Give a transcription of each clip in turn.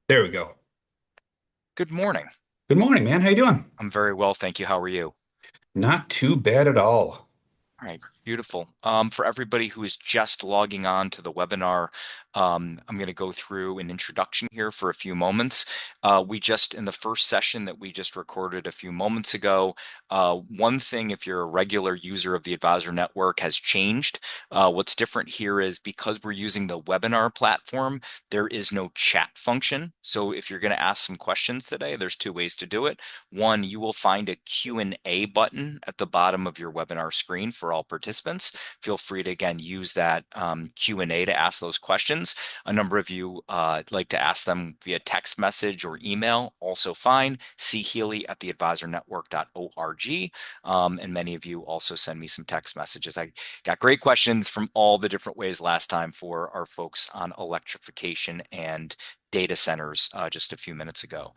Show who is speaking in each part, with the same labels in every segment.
Speaker 1: There we go.
Speaker 2: Good morning.
Speaker 1: Good morning, man. How you doing?
Speaker 2: I'm very well, thank you. How are you?
Speaker 1: Not too bad at all.
Speaker 2: All right, beautiful. For everybody who is just logging on to the webinar, I'm going to go through an introduction here for a few moments. In the first session that we just recorded a few moments ago, one thing, if you're a regular user of the Advisor Network, has changed. What's different here is because we're using the webinar platform, there is no chat function. So if you're going to ask some questions today, there's two ways to do it. One, you will find a Q&A button at the bottom of your webinar screen for all participants. Feel free to, again, use that Q&A to ask those questions. A number of you like to ask them via text message or email, also fine. C. Healy at theadvisornetwork.org. And many of you also send me some text messages. I got great questions from all the different ways last time for our folks on electrification and data centers just a few minutes ago.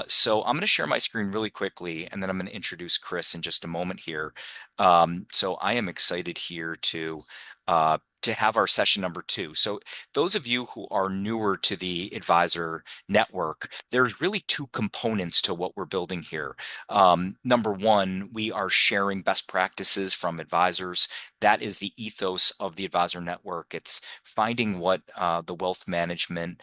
Speaker 2: So I'm going to share my screen really quickly, and then I'm going to introduce Chris in just a moment here. So I am excited here to have our session number two. So those of you who are newer to the Advisor Network, there's really two components to what we're building here. Number one, we are sharing best practices from advisors. That is the ethos of the Advisor Network. It's finding what the wealth management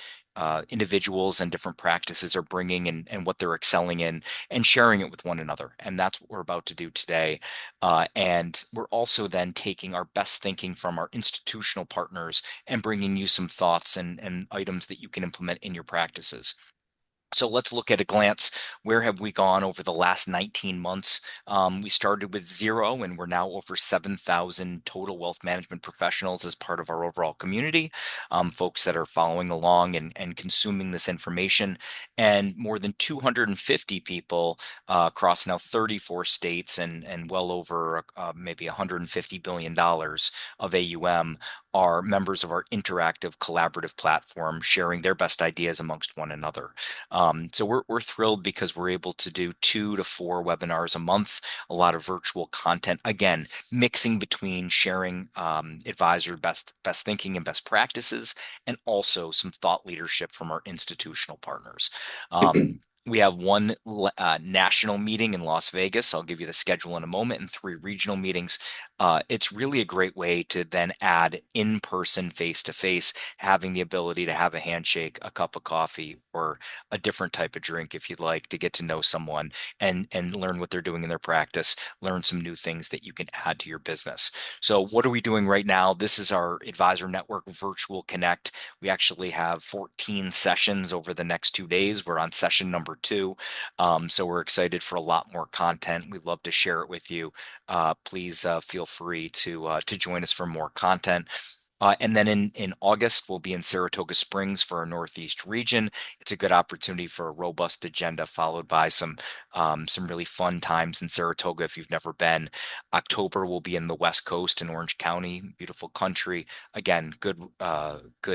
Speaker 2: individuals and different practices are bringing and what they're excelling in and sharing it with one another. And that's what we're about to do today. And we're also then taking our best thinking from our institutional partners and bringing you some thoughts and items that you can implement in your practices. So let's look at a glance. Where have we gone over the last 19 months? We started with zero, and we're now over 7,000 total wealth management professionals as part of our overall community, folks that are following along and consuming this information, and more than 250 people across now 34 states and well over maybe $150 billion of AUM are members of our interactive collaborative platform, sharing their best ideas amongst one another. So we're thrilled because we're able to do 2 to 4 webinars a month, a lot of virtual content. Again, mixing between sharing advisor best thinking and best practices, and also some thought leadership from our institutional partners. We have one national meeting in Las Vegas. I'll give you the schedule in a moment, and 3 regional meetings. It's really a great way to then add in-person, face-to-face, having the ability to have a handshake, a cup of coffee, or a different type of drink if you'd like to get to know someone and learn what they're doing in their practice, learn some new things that you can add to your business. So what are we doing right now? This is our Advisor Network Virtual Connect. We actually have 14 sessions over the next 2 days. We're on session number two. So we're excited for a lot more content. We'd love to share it with you. Please feel free to join us for more content. And then in August, we'll be in Saratoga Springs for our Northeast region. It's a good opportunity for a robust agenda, followed by some really fun times in Saratoga if you've never been. October, we'll be in the West Coast in Orange County, beautiful country. Again, good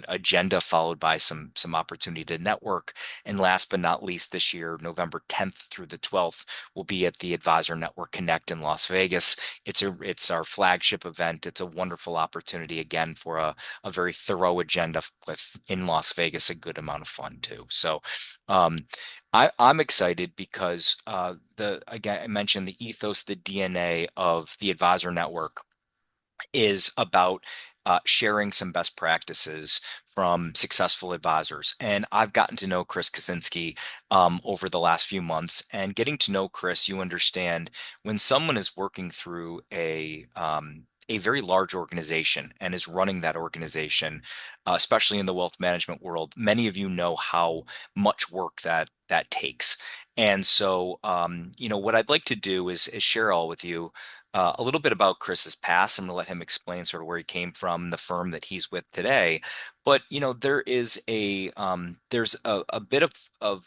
Speaker 2: agenda, followed by some opportunity to network. And last but not least, this year, November 10th through the 12th, we'll be at the Advisor Network Connect in Las Vegas. It's our flagship event. It's a wonderful opportunity again for a very thorough agenda with in Las Vegas, a good amount of fun too. So um, I'm excited because the again I mentioned the ethos, the DNA of the Advisor Network is about sharing some best practices from successful advisors. And I've gotten to know Chris Kicinski over the last few months. And getting to know Chris, you understand when someone is working through a very large organization and is running that organization, especially in the wealth management world, many of you know how much work that takes. And so, what I'd like to do is share all with you a little bit about Chris's past. I'm going to let him explain sort of where he came from, the firm that he's with today. But there's a bit of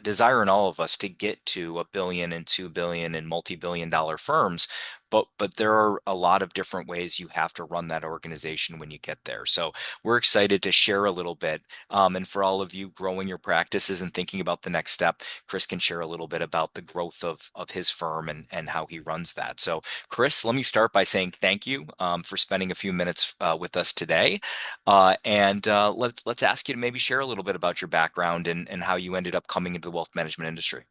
Speaker 2: desire in all of us to get to 1 billion and 2 billion and multi-billion dollar firms. but there are a lot of different ways you have to run that organization when you get there. So we're excited to share a little bit. And for all of you growing your practices and thinking about the next step, Chris can share a little bit about the growth of his firm and how he runs that. So, Chris, let me start by saying thank you for spending a few minutes with us today. Let's ask you to maybe share a little bit about your background and how you ended up coming into the wealth management industry.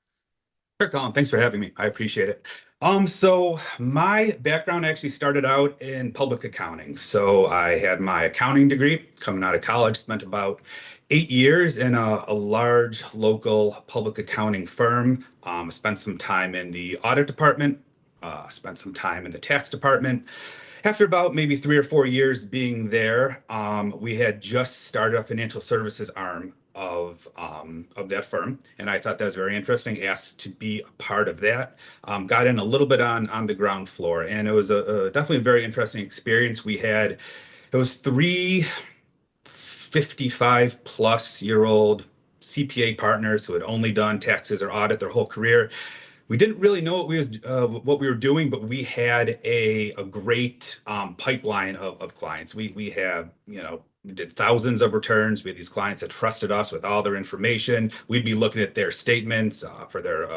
Speaker 1: Sure, Colin. Thanks for having me. I appreciate it. So my background actually started out in public accounting. So I had my accounting degree coming out of college, spent about 8 years in a large local public accounting firm. Spent some time in the audit department, spent some time in the tax department. After about maybe 3 or 4 years being there, we had just started a financial services arm of that firm, and I thought that was very interesting. Asked to be a part of that. Got in a little bit on the ground floor, and it was a definitely a very interesting experience. It was three 55 plus year old CPA partners who had only done taxes or audit their whole career. We didn't really know what we were doing, but we had a great pipeline of clients. We have, we did thousands of returns. We had these clients that trusted us with all their information. We'd be looking at their statements for their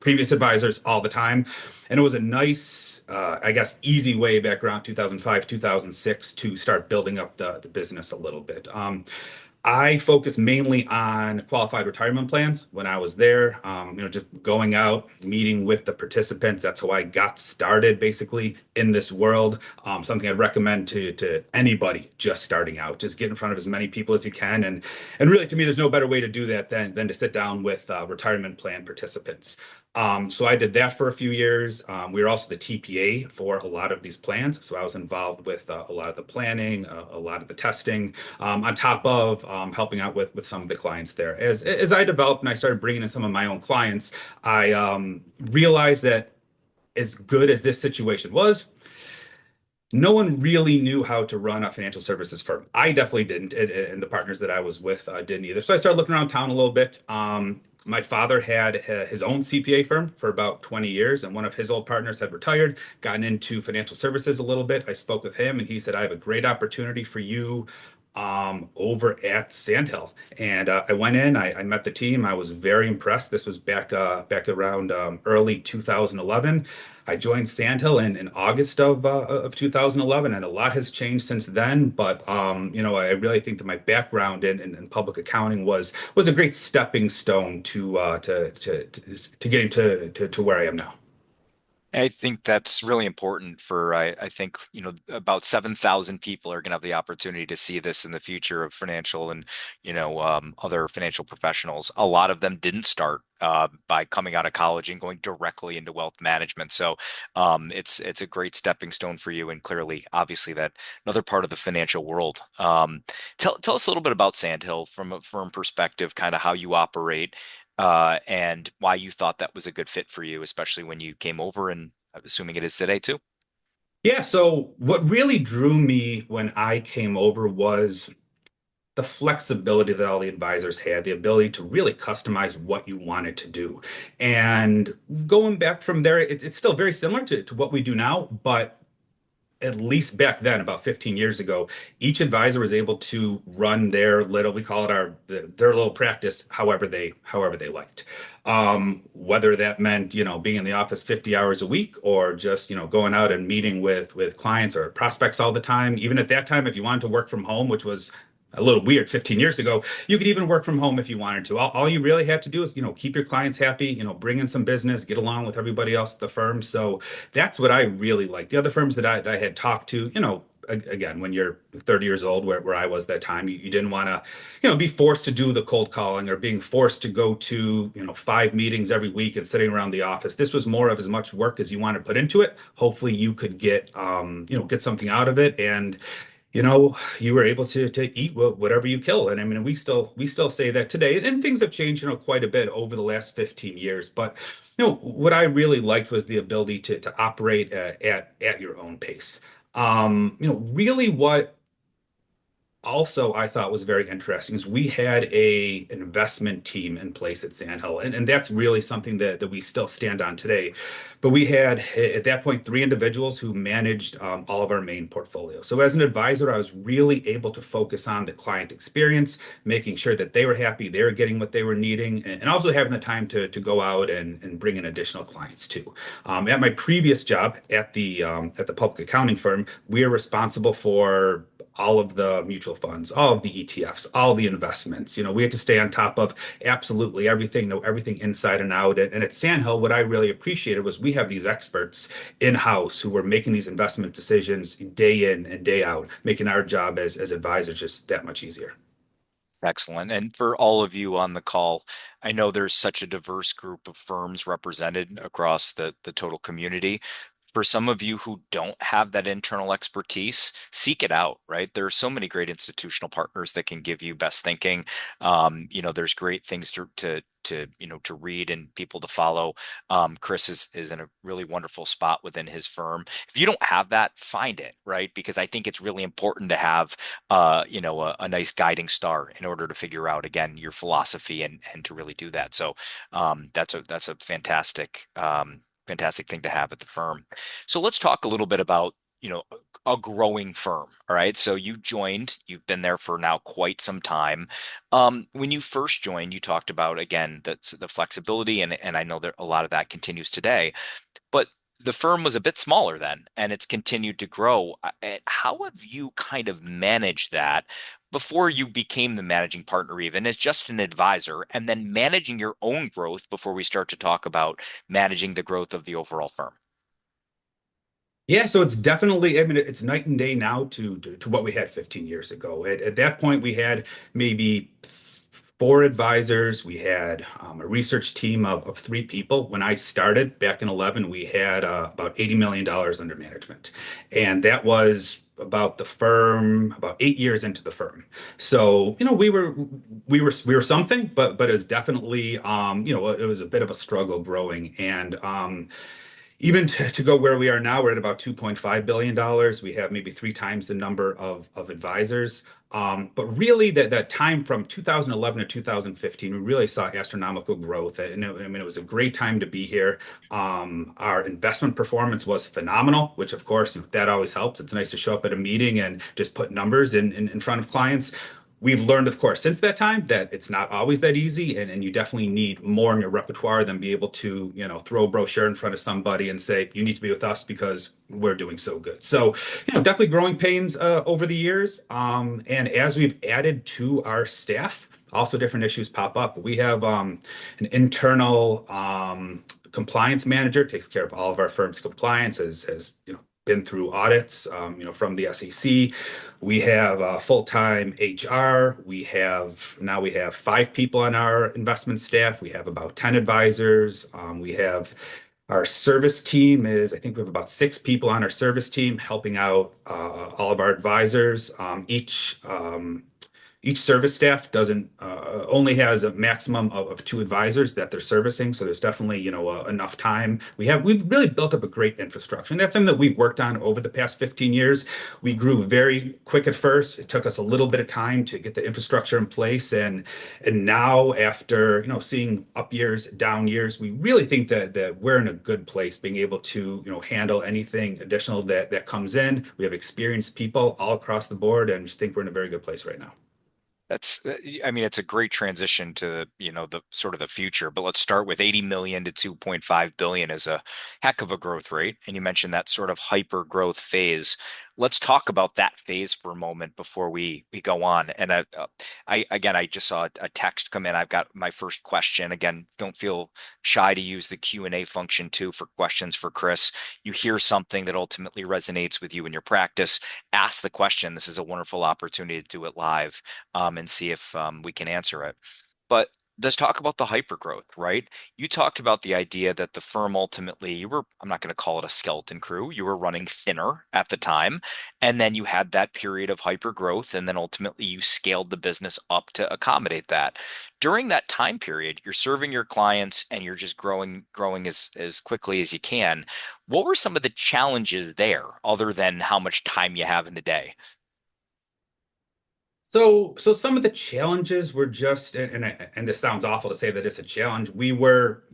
Speaker 1: previous advisors all the time, and it was a nice, I guess, easy way back around 2005, 2006 to start building up the business a little bit. I focused mainly on qualified retirement plans when I was there. Just going out, meeting with the participants. That's how I got started basically in this world. Something I'd recommend to anybody just starting out. Just get in front of as many people as you can. And really, to me, there's no better way to do that than to sit down with retirement plan participants. So I did that for a few years. We were also the TPA for a lot of these plans. So I was involved with a lot of the planning, a lot of the testing, on top of helping out with some of the clients there. As I developed and I started bringing in some of my own clients, I realized that as good as this situation was, no one really knew how to run a financial services firm. I definitely didn't, and the partners that I was with didn't either. So I started looking around town a little bit. My father had his own CPA firm for about 20 years, and one of his old partners had retired, gotten into financial services a little bit. I spoke with him, and he said, "I have a great opportunity for you over at Sandhill." And I went in, I met the team. I was very impressed. This was back around early 2011. I joined Sandhill in August of 2011, and a lot has changed since then. But I really think that my background in public accounting was a great stepping stone to getting to where I am now.
Speaker 2: I think that's really important for, I think, about 7,000 people are going to have the opportunity to see this in the future of financial and, other financial professionals. A lot of them didn't start by coming out of college and going directly into wealth management. So it's a great stepping stone for you. And clearly, obviously, that another part of the financial world. Tell us a little bit about Sandhill from a firm perspective, kind of how you operate and why you thought that was a good fit for you, especially when you came over, and I'm assuming it is today too.
Speaker 1: Yeah, so what really drew me when I came over was the flexibility that all the advisors had, the ability to really customize what you wanted to do. And going back from there, it's still very similar to what we do now, but at least back then, about 15 years ago, each advisor was able to run their little, we call it their little practice, however they liked. Whether that meant, being in the office 50 hours a week or just, going out and meeting with clients or prospects all the time. Even at that time, if you wanted to work from home, which was a little weird 15 years ago, you could even work from home if you wanted to. All you really have to do is, keep your clients happy, bring in some business, get along with everybody else at the firm. So that's what I really like. The other firms that I had talked to, again, when you're 30 years old, where I was that time, you didn't want to, be forced to do the cold calling or being forced to go to, 5 meetings every week and sitting around the office. This was more of as much work as you want to put into it. Hopefully you could get something out of it. And you were able to eat whatever you kill. And I mean, we still say that today, and things have changed, quite a bit over the last 15 years. But what I really liked was the ability to operate at your own pace. Really, what also I thought was very interesting is we had a investment team in place at Sandhill, and that's really something that we still stand on today. But we had at that point three individuals who managed all of our main portfolio. So as an advisor, I was really able to focus on the client experience, making sure that they were happy, they were getting what they were needing, and also having the time to go out and bring in additional clients too. At my previous job at the public accounting firm, we are responsible for all of the mutual funds, all of the ETFs, all the investments. You know, we had to stay on top of absolutely everything, know everything inside and out. And at Sandhill, what I really appreciated was we have these experts in-house who were making these investment decisions day in and day out, making our job as advisors just that much easier.
Speaker 2: Excellent. And for all of you on the call, I know there's such a diverse group of firms represented across the total community. For some of you who don't have that internal expertise, seek it out, right? There are so many great institutional partners that can give you best thinking. There's great things to read and people to follow. Chris is in a really wonderful spot within his firm. If you don't have that, find it, right? Because I think it's really important to have a nice guiding star in order to figure out again your philosophy and to really do that. So that's a fantastic thing to have at the firm. So let's talk a little bit about, a growing firm. All right. So you've been there for now quite some time. When you first joined, you talked about, again, the flexibility, and I know that a lot of that continues today, but the firm was a bit smaller then, and it's continued to grow. How have you kind of managed that before you became the managing partner, even as just an advisor, and then managing your own growth before we start to talk about managing the growth of the overall firm?
Speaker 1: Yeah, so it's definitely, I mean, it's night and day now to what we had 15 years ago. At that point, we had maybe four advisors. We had a research team of three people. When I started back in 11, we had about $80 million under management. And that was about the firm, about 8 years into the firm. So, you know, we were something, but it was definitely, it was a bit of a struggle growing. And even to go where we are now, we're at about $2.5 billion. We have maybe three times the number of advisors. But really, that time from 2011 to 2015, we really saw astronomical growth. And I mean, it was a great time to be here. Our investment performance was phenomenal, which, of course, that always helps. It's nice to show up at a meeting and just put numbers in front of clients. We've learned, of course, since that time that it's not always that easy, and you definitely need more in your repertoire than be able to, throw a brochure in front of somebody and say, you need to be with us because we're doing so good. So, definitely growing pains over the years. And as we've added to our staff, also different issues pop up. We have an internal compliance manager, takes care of all of our firm's compliance, has been through audits, from the SEC. We have full-time HR. We have 5 people on our investment staff. We have about 10 advisors. We have our service team I think we have about 6 people on our service team helping out all of our advisors. Each service staff doesn't only has a maximum of 2 advisors that they're servicing, so there's definitely enough time. We've really built up a great infrastructure, and that's something that we've worked on over the past 15 years. We grew very quick at first. It took us a little bit of time to get the infrastructure in place, and now after seeing up years, down years, we really think that we're in a good place, being able to handle anything additional that comes in. We have experienced people all across the board, and just think we're in a very good place right now.
Speaker 2: I mean, it's a great transition to, the sort of the future, but let's start with 80 million to 2.5 billion is a heck of a growth rate. And you mentioned that sort of hyper growth phase. Let's talk about that phase for a moment before we go on. And I just saw a text come in. I've got my first question. Again, don't feel shy to use the Q&A function too for questions for Chris. You hear something that ultimately resonates with you in your practice, ask the question. This is a wonderful opportunity to do it live, and see if we can answer it. But let's talk about the hypergrowth, right? You talked about the idea that the firm ultimately, I'm not going to call it a skeleton crew, you were running thinner at the time. And then you had that period of hypergrowth, and then ultimately you scaled the business up to accommodate that. During that time period, you're serving your clients and you're just growing as quickly as you can. What were some of the challenges there, other than how much time you have in the day?
Speaker 1: So some of the challenges were just, and this sounds awful to say that it's a challenge. We were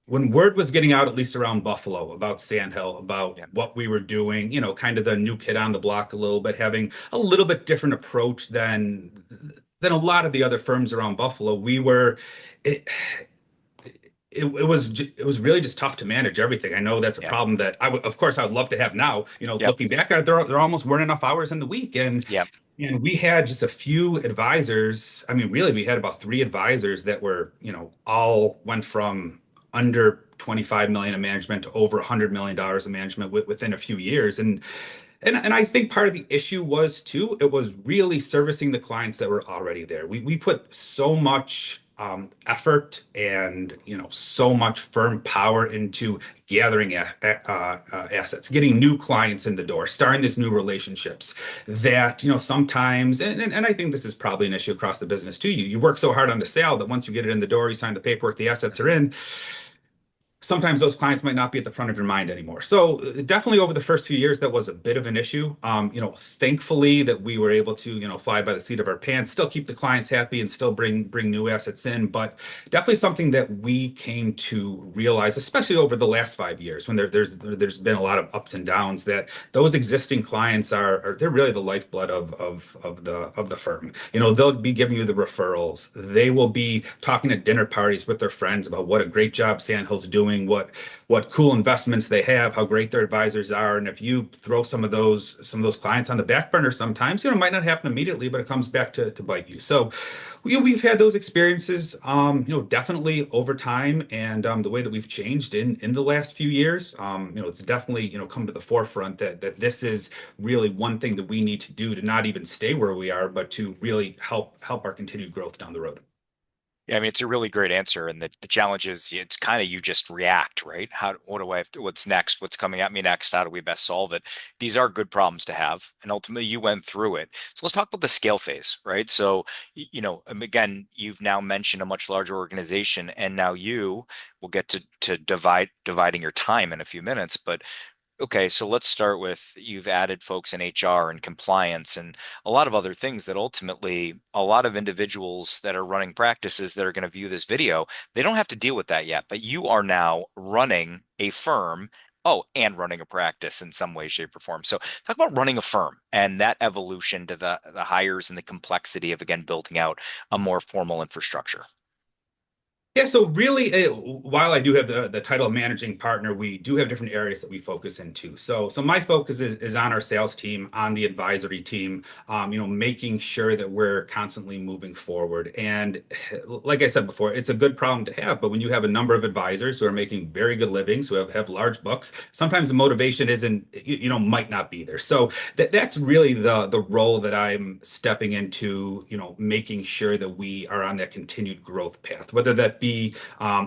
Speaker 1: when word was getting out, at least around Buffalo, about Sandhill, about
Speaker 2: Yeah.
Speaker 1: what we were doing, kind of the new kid on the block a little bit, having a little bit different approach than a lot of the other firms around Buffalo. It, it was really just tough to manage everything. I know that's a
Speaker 2: Yeah.
Speaker 1: problem that of course, I would love to have now.
Speaker 2: Yep.
Speaker 1: Looking back at it, there almost weren't enough hours in the week,
Speaker 2: Yep.
Speaker 1: and we had just a few advisors. I mean, really, we had about three advisors that were, all went from under 25 million in management to over $100 million in management within a few years. And I think part of the issue was too, it was really servicing the clients that were already there. We put so much effort and so much firm power into gathering assets, getting new clients in the door, starting these new relationships that sometimes, and I think this is probably an issue across the business too. You work so hard on the sale that once you get it in the door, you sign the paperwork, the assets are in, sometimes those clients might not be at the front of your mind anymore. So definitely over the first few years, that was a bit of an issue. Thankfully that we were able to, fly by the seat of our pants, still keep the clients happy and still bring new assets in. But definitely something that we came to realize, especially over the last 5 years, when there's been a lot of ups and downs, that those existing clients they're really the lifeblood of the firm. They'll be giving you the referrals. They will be talking at dinner parties with their friends about what a great job Sandhill's doing, what cool investments they have, how great their advisors are. And if you throw some of those clients on the back burner, sometimes it might not happen immediately, but it comes back to bite you. So we've had those experiences, definitely over time, and the way that we've changed in the last few years, it's definitely come to the forefront that this is really one thing that we need to do to not even stay where we are, but to really help our continued growth down the road.
Speaker 2: Yeah, I mean, it's a really great answer. And the challenge is it's kind of you just react, right? What do I have to, what's next? What's coming at me next? How do we best solve it? These are good problems to have. And ultimately you went through it. So let's talk about the scale phase, right? So, again, you've now mentioned a much larger organization, and now you will get to dividing your time in a few minutes. But okay, so let's start with you've added folks in HR and compliance and a lot of other things that ultimately a lot of individuals that are running practices that are going to view this video, they don't have to deal with that yet, but you are now running a firm. Oh, and running a practice in some way, shape, or form. So talk about running a firm and that evolution to the hires and the complexity of again building out a more formal infrastructure.
Speaker 1: Yeah, so really, while I do have the title of managing partner, we do have different areas that we focus into. So my focus is on our sales team, on the advisory team, making sure that we're constantly moving forward. And like I said before, it's a good problem to have, but when you have a number of advisors who are making very good livings, who have large books, sometimes the motivation isn't, might not be there. So that's really the role that I'm stepping into, making sure that we are on that continued growth path, whether that be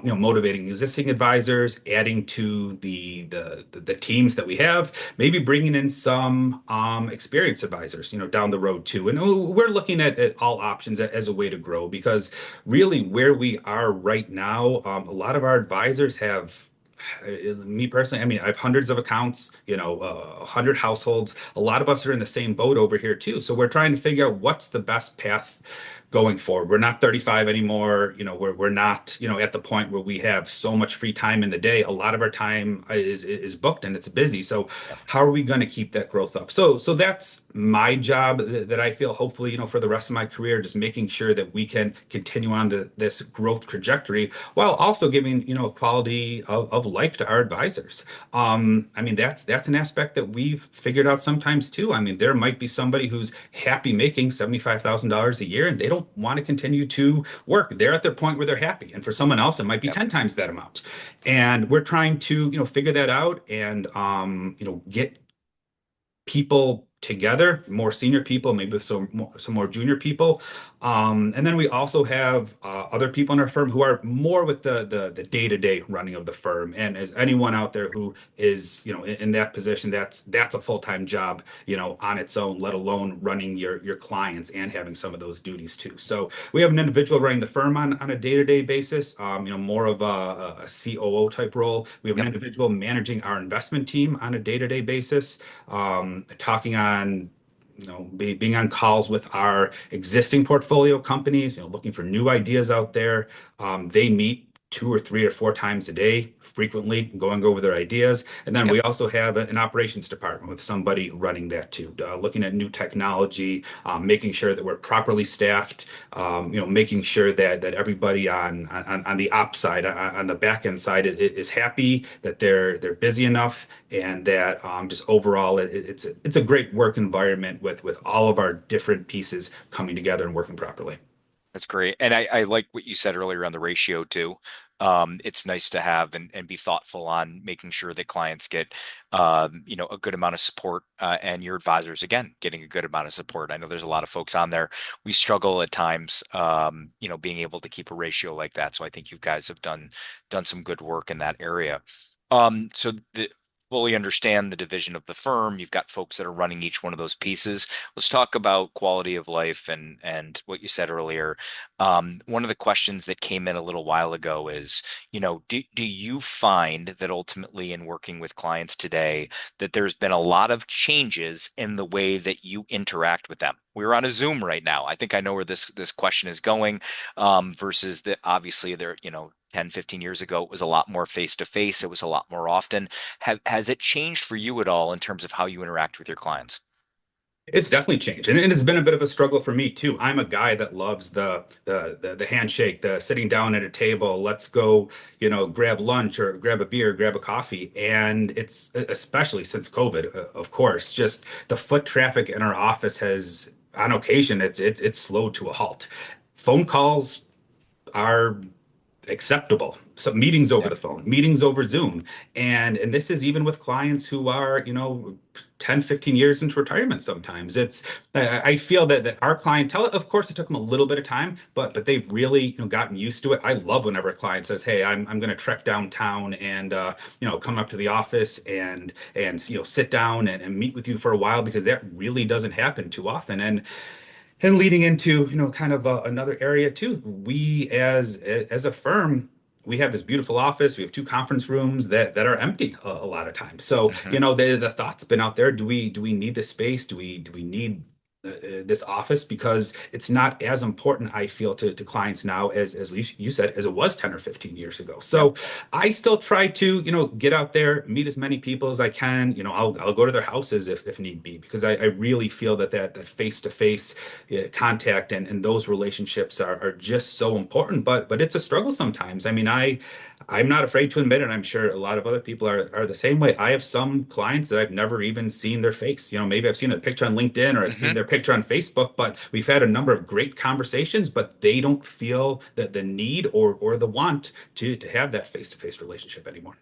Speaker 1: motivating existing advisors, adding to the teams that we have, maybe bringing in some experienced advisors, down the road too. And we're looking at all options as a way to grow, because really where we are right now, a lot of our advisors have, me personally, I mean, I have hundreds of accounts, 100 households. A lot of us are in the same boat over here too. So we're trying to figure out what's the best path going forward. We're not 35 anymore. We're not, at the point where we have so much free time in the day. A lot of our time is booked and it's busy. So how are we going to keep that growth up? So that's my job that I feel hopefully, for the rest of my career, just making sure that we can continue on this growth trajectory while also giving, quality of life to our advisors. I mean, that's an aspect that we've figured out sometimes too. I mean, there might be somebody who's happy making $75,000 a year and they don't want to continue to work. They're at their point where they're happy. And for someone else, it might be
Speaker 2: Yep.
Speaker 1: 10 times that amount. And we're trying to, figure that out and, get people together, more senior people, maybe with some more junior people. And then we also have other people in our firm who are more with the day-to-day running of the firm. And as anyone out there who is, in that position, that's a full-time job, on its own, let alone running your clients and having some of those duties too. So we have an individual running the firm on a day-to-day basis, more of a COO type role. We have an
Speaker 2: Yep.
Speaker 1: individual managing our investment team on a day-to-day basis, talking on being on calls with our existing portfolio companies, looking for new ideas out there. They meet 2 or 3 or 4 times a day, frequently going over their ideas. And then
Speaker 2: Yep.
Speaker 1: we also have an operations department with somebody running that too, looking at new technology, making sure that we're properly staffed, making sure that everybody on the ops side, on the back end side, is happy, that they're busy enough, and that just overall it's a great work environment with all of our different pieces coming together and working properly.
Speaker 2: That's great. And I like what you said earlier on the ratio too. It's nice to have and be thoughtful on making sure that clients get, a good amount of support, and your advisors, again, getting a good amount of support. I know there's a lot of folks on there. We struggle at times, being able to keep a ratio like that. So I think you guys have done some good work in that area. So fully understand the division of the firm. You've got folks that are running each one of those pieces. Let's talk about quality of life and what you said earlier. One of the questions that came in a little while ago is, do you find that ultimately in working with clients today that there's been a lot of changes in the way that you interact with them? We're on a Zoom right now. I think I know where this question is going, versus that obviously there, 10, 15 years ago, it was a lot more face to face. It was a lot more often. Has it changed for you at all in terms of how you interact with your clients?
Speaker 1: It's definitely changed, and it's been a bit of a struggle for me too. I'm a guy that loves the handshake, the sitting down at a table. Let's go, grab lunch or grab a beer, grab a coffee. And it's especially since COVID, of course, just the foot traffic in our office has, on occasion, it's slowed to a halt. Phone calls are acceptable. So meetings over
Speaker 2: Yeah.
Speaker 1: the phone, meetings over Zoom. And this is even with clients who are, 10, 15 years into retirement sometimes. I feel that our clientele, of course, it took them a little bit of time, but they've really, gotten used to it. I love whenever a client says, "Hey, I'm going to trek downtown and come up to the office and sit down and meet with you for a while," because that really doesn't happen too often. And leading into, kind of another area too, we as a firm, we have this beautiful office. We have 2 conference rooms that are empty a lot of times. So,
Speaker 2: Hmm.
Speaker 1: the thought's been out there. Do we need this space? Do we need this office? Because it's not as important, I feel, to clients now as you said, as it was 10 or 15 years ago.
Speaker 2: Yep.
Speaker 1: So I still try to, get out there, meet as many people as I can. I'll go to their houses if need be, because I really feel that face-to-face contact and those relationships are just so important. But it's a struggle sometimes. I mean, I'm not afraid to admit it. I'm sure a lot of other people are the same way. I have some clients that I've never even seen their face. Maybe I've seen a picture on LinkedIn or I've seen
Speaker 2: Hmm.
Speaker 1: their picture on Facebook, but we've had a number of great conversations, but they don't feel the need or the want to have that face-to-face relationship anymore.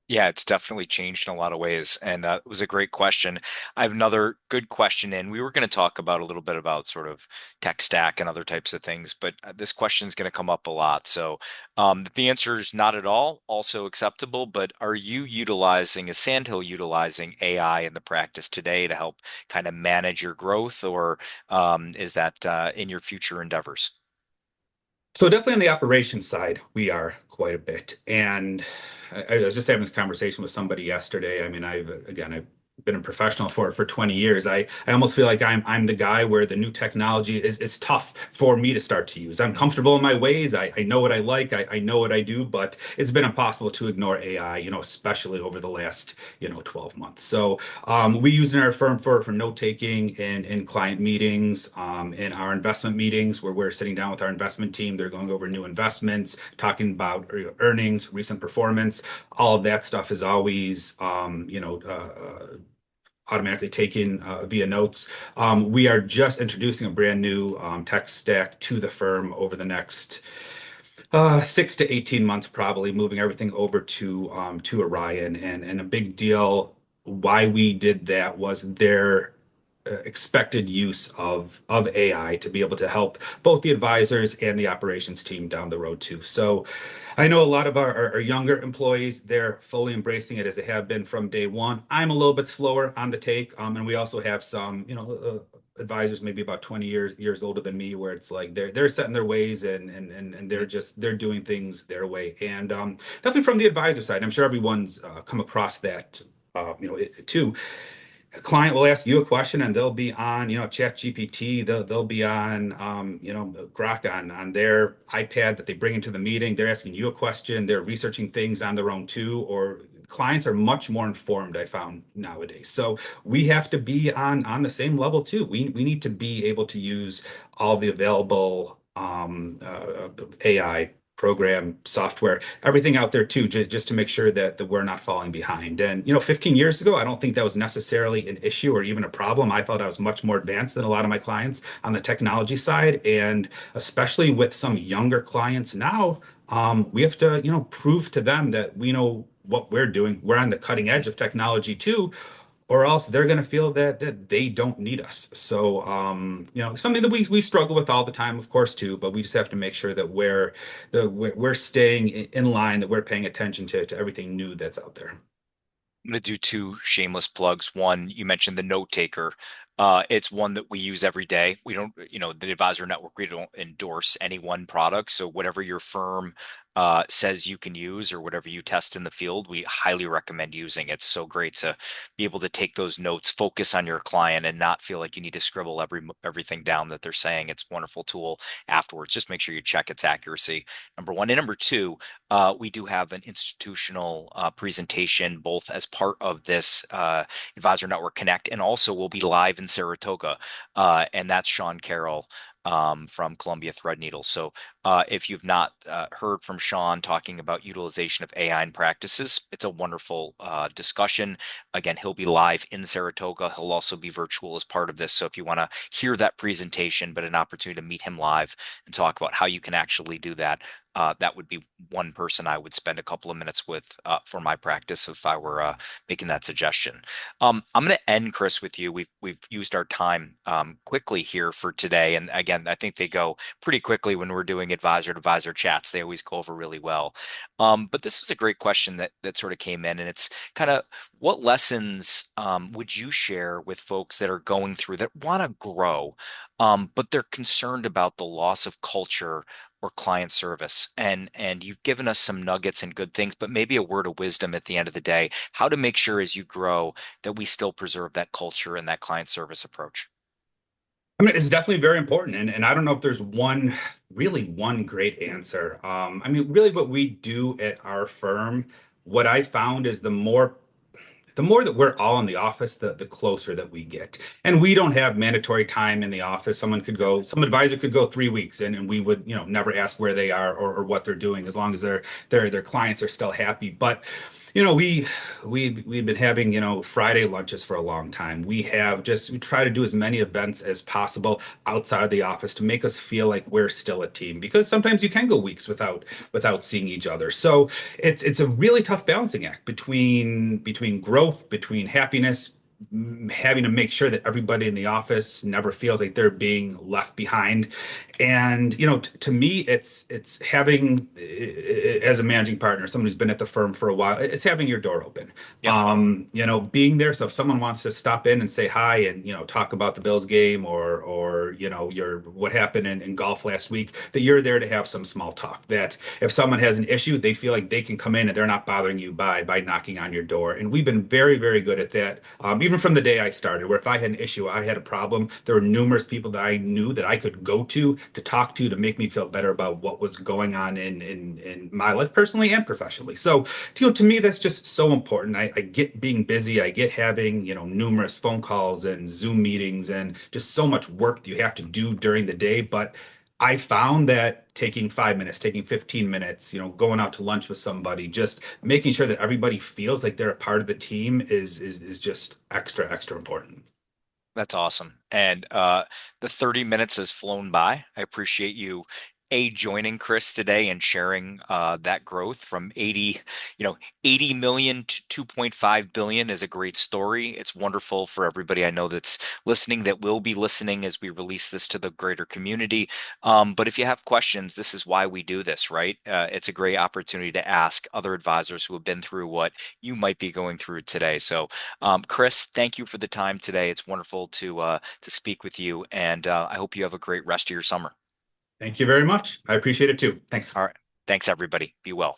Speaker 2: Yeah, it's definitely changed in a lot of ways. And it was a great question. I have another good question in. We were going to talk about a little bit about sort of tech stack and other types of things, but this question is going to come up a lot. So if the answer is not at all, also acceptable. But is Sandhill utilizing AI in the practice today to help kind of manage your growth, or is that in your future endeavors?
Speaker 1: So definitely on the operations side, we are quite a bit. And I was just having this conversation with somebody yesterday. I mean, I've been a professional for 20 years. I almost feel like I'm the guy where the new technology is tough for me to start to use. I'm
Speaker 2: Mhm.
Speaker 1: comfortable in my ways. I know what I like. I know what I do, but it's been impossible to ignore AI, especially over the last, 12 months. So we use it in our firm for note taking in client meetings, in our investment meetings where we're sitting down with our investment team. They're going over new investments, talking about earnings, recent performance. All of that stuff is always, automatically taken via notes. We are just introducing a brand new tech stack to the firm over the next 6 to 18 months, probably moving everything over to Orion. And a big deal why we did that was their expected use of AI to be able to help both the advisors and the operations team down the road too. So I know a lot of our younger employees, they're fully embracing it as they have been from day one. I'm a little bit slower on the take, and we also have some, advisors maybe about 20 years older than me, where it's like they're set in their ways and they're doing things their way. And definitely from the advisor side, I'm sure everyone's come across that, too. A client will ask you a question and they'll be on, Chat GPT, they'll be on, Grok on their iPad that they bring into the meeting. They're asking you a question. They're researching things on their own too, or clients are much more informed, I found nowadays. So we have to be on the same level too. We need to be able to use all the available AI program software, everything out there too, just to make sure that we're not falling behind. And 15 years ago, I don't think that was necessarily an issue or even a problem. I thought I was much more advanced than a lot of my clients on the technology side, and especially with some younger clients now, we have to prove to them that we know what we're doing. We're on the cutting edge of technology too, or else they're going to feel that they don't need us. So, something that we struggle with all the time, of course, too. But we just have to make sure that we're staying in line, that we're paying attention to everything new that's out there.
Speaker 2: I'm going to do two shameless plugs. One, you mentioned the note taker. It's one that we use every day. We don't, the Advisor Network, we don't endorse any one product. So whatever your firm says you can use or whatever you test in the field, we highly recommend using. It's so great to be able to take those notes, focus on your client, and not feel like you need to scribble everything down that they're saying. It's a wonderful tool afterwards. Just make sure you check its accuracy. Number one. And number two, we do have an institutional presentation both as part of this Advisor Network Connect, and also we'll be live in Saratoga, and that's Sean Carroll from Columbia Threadneedle. So if you've not heard from Sean talking about utilization of AI in practices, it's a wonderful discussion. Again, he'll be live in Saratoga. He'll also be virtual as part of this. So if you want to hear that presentation, but an opportunity to meet him live and talk about how you can actually do that, that would be one person I would spend a couple of minutes with for my practice if I were making that suggestion. I'm going to end, Chris, with you. We've used our time quickly here for today, and again, I think they go pretty quickly when we're doing advisor to advisor chats. They always go over really well. But this was a great question that sort of came in, and it's kind of what lessons would you share with folks that are going through that want to grow, but they're concerned about the loss of culture or client service? And you've given us some nuggets and good things, but maybe a word of wisdom at the end of the day, how to make sure as you grow that we still preserve that culture and that client service approach.
Speaker 1: I mean, it's definitely very important, and I don't know if there's really one great answer. I mean, really, what we do at our firm, what I found is the more that we're all in the office, the closer that we get. And we don't have mandatory time in the office. Some advisor could go 3 weeks and we would, never ask where they are or what they're doing as long as their clients are still happy. But we've been having, Friday lunches for a long time. We try to do as many events as possible outside of the office to make us feel like we're still a team, because sometimes you can go weeks without seeing each other. So it's a really tough balancing act between growth, between happiness, having to make sure that everybody in the office never feels like they're being left behind. And to me, it's having, as a managing partner, someone who's been at the firm for a while, it's having your door open.
Speaker 2: Yep.
Speaker 1: Being there. So if someone wants to stop in and say hi and talk about the Bills game or your what happened in golf last week, that you're there to have some small talk. That if someone has an issue, they feel like they can come in and they're not bothering you by knocking on your door. And we've been very, very good at that. Even from the day I started, where if I had an issue, I had a problem, there were numerous people that I knew that I could go to talk to make me feel better about what was going on in my life, personally and professionally. So, to me, that's just so important. I get being busy, I get having, numerous phone calls and Zoom meetings and just so much work that you have to do during the day. But I found that taking 5 minutes, taking 15 minutes, going out to lunch with somebody, just making sure that everybody feels like they're a part of the team is just extra, extra important.
Speaker 2: That's awesome. And the 30 minutes has flown by. I appreciate you joining Chris today and sharing that growth from 80 million to 2.5 billion is a great story. It's wonderful for everybody I know that's listening, that will be listening as we release this to the greater community. But if you have questions, this is why we do this, right? It's a great opportunity to ask other advisors who have been through what you might be going through today. So Chris, thank you for the time today. It's wonderful to speak with you, and I hope you have a great rest of your summer.
Speaker 1: Thank you very much. I appreciate it too. Thanks.
Speaker 2: All right. Thanks, everybody. Be well.